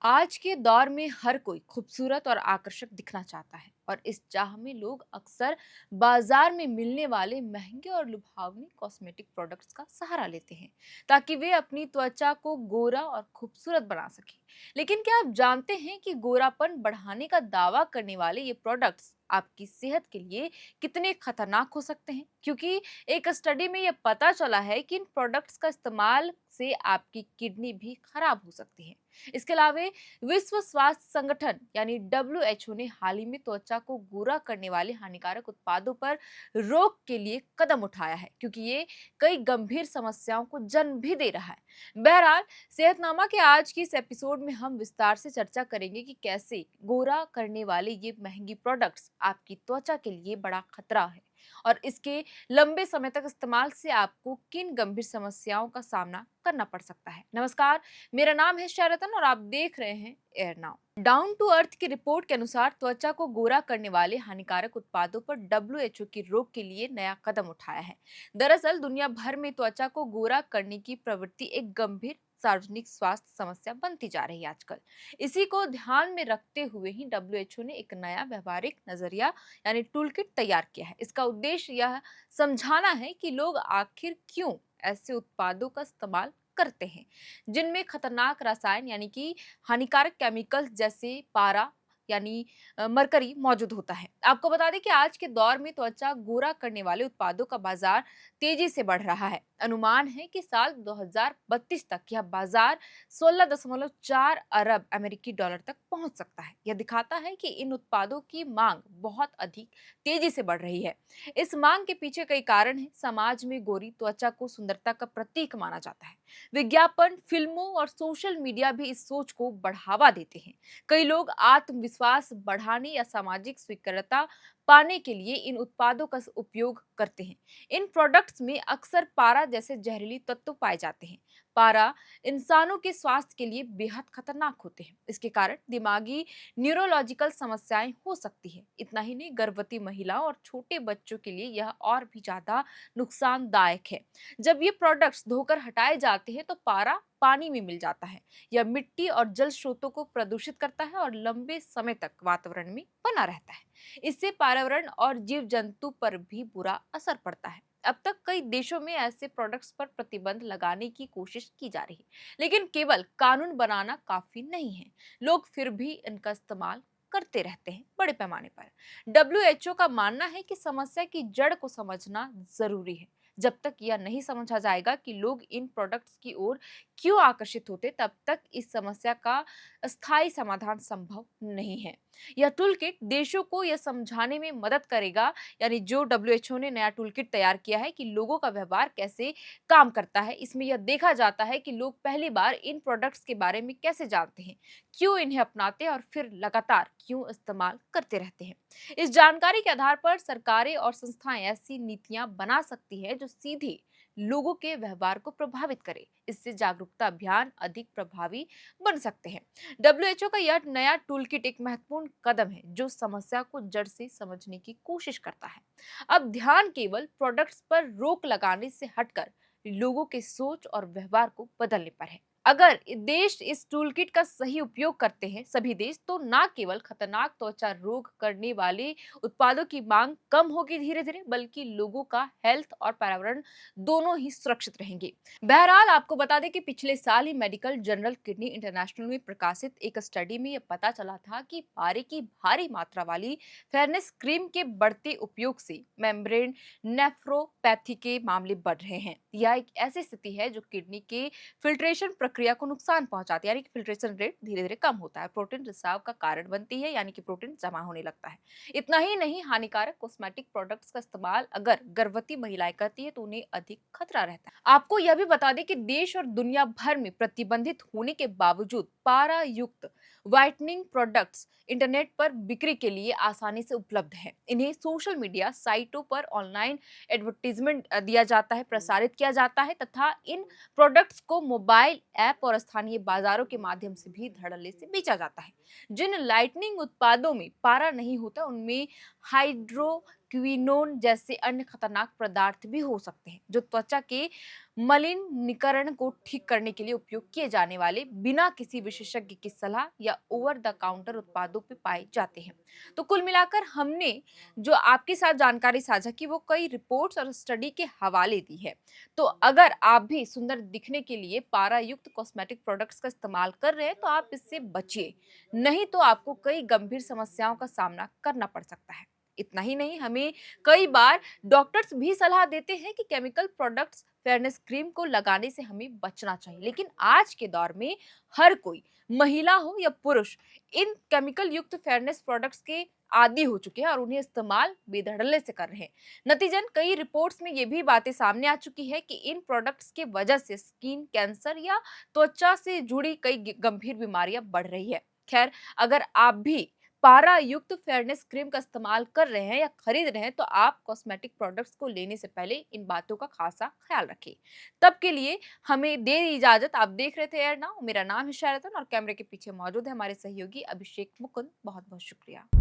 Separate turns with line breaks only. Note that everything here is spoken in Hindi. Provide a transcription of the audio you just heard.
आज के दौर में हर कोई खूबसूरत और आकर्षक दिखना चाहता है और इस चाह में लोग अक्सर बाजार में मिलने वाले महंगे और लुभावनी कॉस्मेटिक प्रोडक्ट्स का सहारा लेते हैं ताकि वे अपनी त्वचा को गोरा और खूबसूरत बना सकें। लेकिन क्या आप जानते हैं कि गोरापन बढ़ाने का दावा करने वाले ये प्रोडक्ट्स आपकी सेहत के लिए कितने खतरनाक हो सकते हैं? क्योंकि एक स्टडी में यह पता चला है कि इन प्रोडक्ट्स का इस्तेमाल से आपकी किडनी भी खराब हो सकती है। इसके अलावा विश्व स्वास्थ्य संगठन यानी डब्ल्यूएचओ ने हाल ही में त्वचा को गोरा करने वाले हानिकारक उत्पादों पर रोक के लिए कदम उठाया है, क्योंकि ये कई गंभीर समस्याओं को जन्म भी दे रहा है। बहरहाल, सेहतनामा के आज की इस एपिसोड में हम विस्तार से चर्चा करेंगे कि कैसे गोरा करने वाले ये महंगी प्रोडक्ट्स आपकी त्वचा के लिए बड़ा खतरा है और इसके लंबे समय तक इस्तेमाल से आपको किन गंभीर समस्याओं का सामना करना पड़ सकता है। नमस्कार, मेरा नाम है शरतन और आप देख रहे हैं air now. Down to earth की रिपोर्ट के अनुसार त्वचा को गोरा करने वाले हानिकारक उत्पादों पर डब्ल्यूएचओ की रोक के लिए नया कदम उठाया है। दरअसल दुनिया भर में त्वचा को गोरा करने की प्रवृत्ति एक गंभीर सार्वजनिक स्वास्थ्य समस्या बनती जा रही है आजकल। इसी को ध्यान में रखते हुए ही डब्ल्यूएचओ ने एक नया व्यवहारिक नजरिया यानी टूल किट तैयार किया है। इसका उद्देश्य यह समझाना है कि लोग आखिर क्यों ऐसे उत्पादों का इस्तेमाल करते हैं जिनमें खतरनाक रसायन यानी कि हानिकारक केमिकल्स जैसे पारा यानी मरकरी मौजूद होता है। आपको बता दें कि आज के दौर में त्वचा गोरा करने वाले उत्पादों का बाजार तेजी से बढ़ रहा है। अनुमान है कि साल 2032 तक यह बाजार 16.4 अरब अमेरिकी डॉलर तक पहुंच सकता है। यह दिखाता है कि इन उत्पादों की मांग बहुत अधिक तेजी से बढ़ रही है। इस मांग के पीछे कई कारण हैं। समाज में गोरी त्वचा को सुंदरता का प्रतीक माना जाता है। विज्ञापन, फिल्मों और सोशल मीडिया भी इस सोच को बढ़ावा देते हैं। कई लोग आत्मविश्वास बढ़ाने या सामाजिक स्वीकार्यता पाने के लिए इन उत्पादों का उपयोग करते हैं। इन प्रोडक्ट्स में अक्सर पारा जैसे जहरीली तत्व पाए जाते हैं। पारा इंसानों के स्वास्थ्य के लिए बेहद खतरनाक होते हैं। इसके कारण दिमागी न्यूरोलॉजिकल समस्याएं हो सकती है। इतना ही नहीं, गर्भवती महिलाओं और छोटे बच्चों के लिए यह और भी ज्यादा नुकसानदायक है। जब ये प्रोडक्ट्स धोकर हटाए जाते हैं तो पारा पानी में मिल जाता है। यह मिट्टी और जल स्रोतों को प्रदूषित करता है और लंबे समय तक वातावरण में बना रहता है। इससे पर्यावरण और जीव जंतु पर भी बुरा असर पड़ता है। अब तक कई देशों में ऐसे प्रोडक्ट्स पर प्रतिबंध लगाने की कोशिश की जा रही है, लेकिन केवल कानून बनाना काफी नहीं है। लोग फिर भी इनका इस्तेमाल करते रहते हैं बड़े पैमाने पर। डब्ल्यूएचओ का मानना है कि समस्या की जड़ को समझना जरूरी है। जब तक यह नहीं समझा जाएगा कि लोग इन प्रोडक्ट्स की ओर क्यों आकर्षित होते, तब तक इस समस्या का स्थायी समाधान संभव नहीं है। यह टूल किट देशों को यह समझाने में मदद करेगा, यानी जो डब्ल्यूएचओ ने नया टूल किट तैयार किया है, कि लोगों का व्यवहार कैसे काम करता है। इसमें यह देखा जाता है कि लोग पहली बार इन प्रोडक्ट्स के बारे में कैसे जानते हैं, क्यों इन्हें अपनाते हैं और फिर लगातार क्यों इस्तेमाल करते रहते हैं। इस जानकारी के आधार पर सरकारें और संस्थाएं ऐसी नीतियां बना सकती है जो सीधे लोगों के व्यवहार को प्रभावित करे। इससे जागरूकता अभियान अधिक प्रभावी बन सकते हैं। डब्ल्यूएचओ का यह नया टूल किट एक महत्वपूर्ण कदम है जो समस्या को जड़ से समझने की कोशिश करता है। अब ध्यान केवल प्रोडक्ट्स पर रोक लगाने से हटकर लोगों के सोच और व्यवहार को बदलने पर है। अगर देश इस टूल किट का सही उपयोग करते हैं, सभी देश, तो न केवल खतरनाक त्वचा रोग करने वाले उत्पादों की मांग कम होगी धीरे धीरे, बल्कि लोगों का हेल्थ और पर्यावरण दोनों ही सुरक्षित रहेंगे। बहरहाल, आपको बता दें कि पिछले साल ही मेडिकल जर्नल किडनी इंटरनेशनल में प्रकाशित एक स्टडी में यह पता चला था कि पारे की भारी मात्रा वाली फेयरनेस क्रीम के बढ़ते उपयोग से मेम्ब्रेन नेफ्रोपैथी के मामले बढ़ रहे हैं। यह एक ऐसी स्थिति है जो किडनी के फिल्ट्रेशन प्रक्रिया को नुकसान पहुंचाती है, यानी कि फिल्ट्रेशन रेट धीरे धीरे कम होता है, प्रोटीन रिसाव का कारण बनती है, यानी कि प्रोटीन जमा होने लगता है। इतना ही नहीं, हानिकारक कॉस्मेटिक प्रोडक्ट्स का इस्तेमाल अगर गर्भवती महिलाएं करती है तो उन्हें अधिक खतरा रहता है। आपको यह भी बता दें कि देश और दुनिया भर में प्रतिबंधित होने के बावजूद पारा युक्त व्हाइटनिंग प्रोडक्ट्स इंटरनेट पर बिक्री के लिए आसानी से उपलब्ध है। इन्हें सोशल मीडिया साइटों पर ऑनलाइन एडवर्टीजमेंट दिया जाता है, प्रसारित किया जाता है तथा इन प्रोडक्ट्स को मोबाइल ऐप और स्थानीय बाजारों के माध्यम से भी धड़ल्ले से बेचा जाता है। जिन लाइटनिंग उत्पादों में पारा नहीं होता उनमें हाइड्रो क्विनोन जैसे अन्य खतरनाक पदार्थ भी हो सकते हैं, जो त्वचा के मलिनीकरण को ठीक करने के लिए उपयोग किए जाने वाले बिना किसी विशेषज्ञ की सलाह या ओवर द काउंटर उत्पादों पे पाए जाते हैं। तो कुल मिलाकर हमने जो आपके साथ जानकारी साझा की वो कई रिपोर्ट्स और स्टडी के हवाले दी है। तो अगर आप भी सुंदर दिखने के लिए पारा युक्त कॉस्मेटिक प्रोडक्ट्स का इस्तेमाल कर रहे हैं तो आप इससे बचिए, नहीं तो आपको कई गंभीर समस्याओं का सामना करना पड़ सकता है। इतना ही नहीं, हमें कई बार डॉक्टर्स भी सलाह देते हैं कि केमिकल प्रोडक्ट्स फेयरनेस क्रीम को लगाने से हमें बचना चाहिए, लेकिन आज के दौर में हर कोई, महिला हो या पुरुष, इन केमिकल युक्त फेयरनेस प्रोडक्ट्स के आदी हो चुके हैं और उन्हें इस्तेमाल बेधड़ल्ले से कर रहे हैं। नतीजन कई रिपोर्ट्स में ये भी बातें सामने आ चुकी है कि इन प्रोडक्ट्स के वजह से स्किन कैंसर या त्वचा से जुड़ी कई गंभीर बीमारियां बढ़ रही है। खैर, अगर आप भी पारा युक्त फेयरनेस क्रीम का इस्तेमाल कर रहे हैं या खरीद रहे हैं तो आप कॉस्मेटिक प्रोडक्ट्स को लेने से पहले इन बातों का खासा ख्याल रखें। तब के लिए हमें दे इजाजत। आप देख रहे थे एयर नाउ, मेरा नाम है शरतन और कैमरे के पीछे मौजूद है हमारे सहयोगी अभिषेक मुकुंद। बहुत बहुत शुक्रिया।